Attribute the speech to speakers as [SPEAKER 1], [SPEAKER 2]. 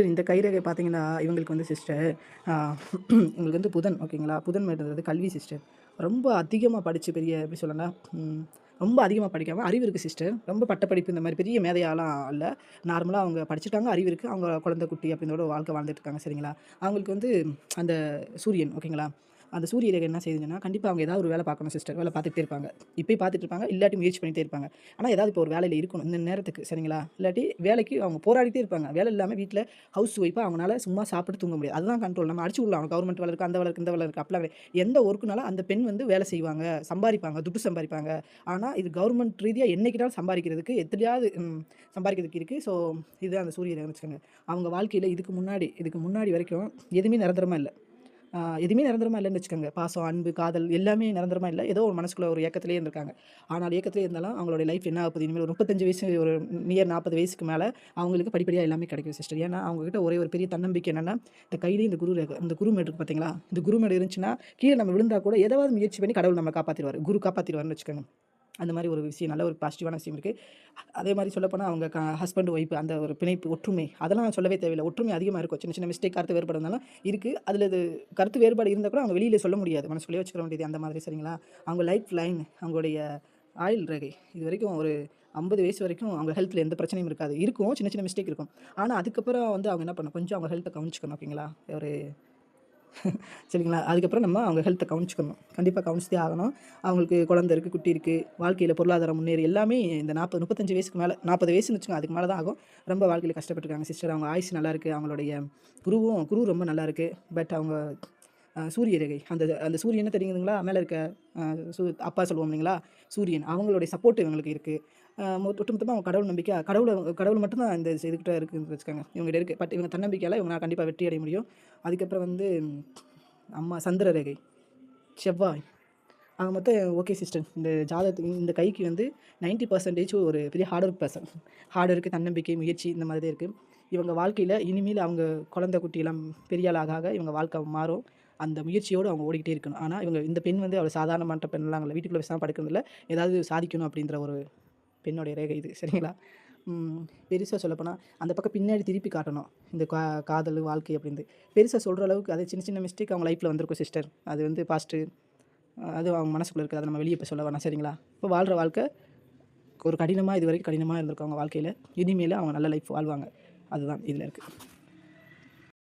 [SPEAKER 1] இந்த கைரேகை பார்த்தீங்கன்னா, இவங்களுக்கு வந்து சிஸ்டர் ஆ இவங்களுக்கு வந்து புதன் ஓகேங்களா? புதன் மேடுறது கல்வி சிஸ்டர். ரொம்ப அதிகமா படிச்சு பெரிய எப்படி சொல்லலாம், ரொம்ப அதிகமா படிக்காம அறிவு இருக்கு சிஸ்டர். ரொம்ப பட்டப்படிப்பு இந்த மாரி பெரிய மேதையாலாம் இல்ல. நார்மலா அவங்க படிச்சிருக்காங்க, அறிவு இருக்கு. அவங்க குழந்தை, குட்டி அப்படின்ற ஒரு வாழ்க்கை வாழ்ந்துட்டு இருக்காங்க சரிங்களா? அவங்களுக்கு வந்து அந்த சூரியன் ஓகேங்களா? அந்த சூரிய ரேகை என்ன செய்யுதுங்கன்னா, கண்டிப்பா அவங்க ஏதாவது ஒரு வேலை பார்க்கணும் சிஸ்டர். வேலை பார்த்துக்கிட்டே இருப்பாங்க. இப்பயும் பார்த்துட்டு இருப்பாங்க, இல்லாட்டி முயற்சி பண்ணிட்டே இருப்பாங்க. ஆனா ஏதாவது இப்போ ஒரு வேலையில இருக்கணும் இந்த நேரத்துக்கு சரிங்களா? இல்லாட்டி வேலைக்கு அவங்க போராடிட்டே இருப்பாங்க. வேலை இல்லாம வீட்ல ஹவுஸ் ஒய்ஃபா அவங்கனால சும்மா சாப்பிட்டு தூங்க முடியாது. அதுதான் கண்ட்ரோல். நம்ம அடிச்சு விடலாம். கவர்மெண்ட் வேலை இருக்கு, அந்த வேலை இருக்கு, இந்த வேலை இருக்கு. அப்படிலாம் கிடையாது. எந்த ஒர்க்குனாலும் அந்த பெண் வந்து வேலை செய்வாங்க, சம்பாரிப்பாங்க, துட்டு சம்பாரிப்பாங்க. ஆனா இது கவர்மெண்ட் ரீதியா என்னைக்கினாலும் சம்பாரிக்கிறதுக்கு எத்தனையாவது சம்பாரிக்கிறதுக்கு இருக்கு. ஸோ இதுதான் அந்த சூரிய கிரகணம்னு வச்சுக்கோங்க. அவங்க வாழ்க்கையில இதுக்கு முன்னாடி வரைக்கும் எதுவுமே நிரந்தரமா இல்ல. எதுவுமே நிரந்தரமா இல்லன்னு வச்சுக்கோங்க. பாசம், அன்பு, காதல் எல்லாமே நிரந்தரமா இல்ல. ஏதோ ஒரு மனசுக்குள்ள ஒரு ஏக்கத்திலேயே இருந்திருக்காங்க. ஆனால் ஏக்கத்திலே இருந்தாலும் அவங்களுடைய லைஃப் என்ன ஆகப்போது இனிமேல் ஒரு 35 வயசு ஒரு நியர் 40 வயசுக்கு மேல அவங்களுக்கு படிப்படியா எல்லாமே கிடைக்கும் சிஸ்டர். ஏன்னா, அவங்க கிட்ட ஒரே ஒரு பெரிய தன்னம்பிக்கை என்னன்னா, இந்த கையிலேயே இந்த குரு ரேகை இந்த குருமேடு இருக்கு பார்த்தீங்களா? இந்த குருமேடு இருந்துச்சுன்னா, கீழ நம்ம விழுந்தா கூட ஏதாவது முயற்சி பண்ணி கடவுள் நம்மள காப்பாத்திருவாரு. குரு காப்பாத்திருவாருன்னு வச்சுக்கோங்க. அந்த மாரி ஒரு விஷயம் நல்ல ஒரு பாசிட்டிவான விஷயம் இருக்கு. அதே மாரி சொல்லப்போனா அவங்க ஹஸ்பண்ட், ஒய்ஃப் அந்த ஒரு பிணைப்பு, ஒற்றுமை அதெல்லாம் சொல்லவே தேவையில்ல. ஒற்றுமை அதிகமா இருக்கும். சின்ன சின்ன மிஸ்டேக் கருத்து வேறுபாடு இருந்தாலும் இருக்கு. அதில இது கருத்து வேறுபாடு இருந்தா கூட அவங்க வெளியில சொல்ல முடியாது. மனசுக்குள்ளேயே வச்சுக்கிற வேண்டியது அந்த மாதிரி சரிங்களா? அவங்க லைஃப் லைன் அவங்களுடைய ஆயுள் ரேகை இதுவரைக்கும் ஒரு 50 வயசு வரைக்கும் அவங்க ஹெல்த்ல எந்த பிரச்சனையும் இருக்காது. இருக்கும். சின்ன சின்ன மிஸ்டேக் இருக்கும். ஆனா அதுக்கப்புறம் வந்து அவங்க என்ன பண்ணணும், கொஞ்சம் அவங்க ஹெல்த்த கவனிச்சுக்கணும் ஓகேங்களா? ஒரு சரிங்களா? அதுக்கப்புறம் நம்ம அவங்க ஹெல்த்த கவனிச்சுக்கணும். கண்டிப்பா கவனிச்சுதே ஆகணும். அவங்களுக்கு குழந்தை இருக்கு, குட்டி இருக்கு, வாழ்க்கையில பொருளாதாரம் முன்னேறி எல்லாமே இந்த 40, 35 வயசுக்கு மேல 40 வயசுன்னு வச்சுக்கோங்க. அதுக்கு மேல தான் ஆகும். ரொம்ப வாழ்க்கையில கஷ்டப்பட்டுருக்காங்க சிஸ்டர். அவங்க ஆயுசு நல்லாயிருக்கு. அவங்களுடைய குரு ரொம்ப நல்லாயிருக்கு. பட் அவங்க சூரிய ரேகை. அந்த அந்த சூரியன தெரியுதுங்களா? மேல இருக்க அ சு அப்பா சொல்லுவோம் இல்லைங்களா? சூரியன். அவங்களுடைய சப்போர்ட் இவங்களுக்கு இருக்கு. ஒட்டுமொத்தமா அவங்க கடவுள் நம்பிக்கை கடவுள் மட்டும் தான் இந்த இதுகிட்ட இருக்குன்னு வச்சுக்கோங்க. இவங்ககிட்ட இருக்கு. பட் இவங்க தன்னம்பிக்கையால இவங்க கண்டிப்பா வெற்றி அடைய முடியும். அதுக்கப்புறம் வந்து அம்மா சந்திர ரேகை, செவ்வாய். ஆக மொத்தம் ஓகே சிஸ்டர். இந்த ஜாதகத்துக்கு இந்த கைக்கு வந்து 90% ஒரு பெரிய hard work person. Hard work, தன்னம்பிக்கை, முயற்சி இந்த மாதிரி தான் இருக்கு. இவங்க வாழ்க்கையில இனிமேல் அவங்க குழந்தை குட்டிலாம் பெரிய ஆள் ஆக இவங்க வாழ்க்கை மாறும். அந்த முயற்சியோடு அவங்க ஓடிக்கிட்டே இருக்கணும். ஆனா இவங்க இந்த பெண் வந்து அவ்வளோ சாதாரணமான பெண்லாம் இல்ல. வீட்டுக்குள்ள பேசாம படுக்கிறதில்ல. ஏதாவது சாதிக்கணும் அப்படின்ற ஒரு பெண்ணோடைய ரேகை இது. சரிங்களா? ம் பெருசா சொல்லப்போனா, அந்த பக்கம் பின்னாடி திருப்பி காட்டணும். இந்த காதல், வாழ்க்கை அப்படின்ட்டு. பெருசா சொல்ற அளவுக்கு அது சின்ன சின்ன மிஸ்டேக் அவங்க லைஃப்ல வந்திருக்கும் சிஸ்டர். அது வந்து பாஸ்ட்டு அது அவங்க மனசுக்குள்ள இருக்கு. அத நம்ம வெளிய இப்ப சொல்ல வேணாம் சரிங்களா? இப்ப வாழ்ற வாழ்க்கை ஒரு இதுவரைக்கும் கடினமா இருந்திருக்கு அவங்க வாழ்க்கையில. இனிமேலு அவங்க நல்ல லைஃப் வாழ்வாங்க. அதுதான் இதுல இருக்கு.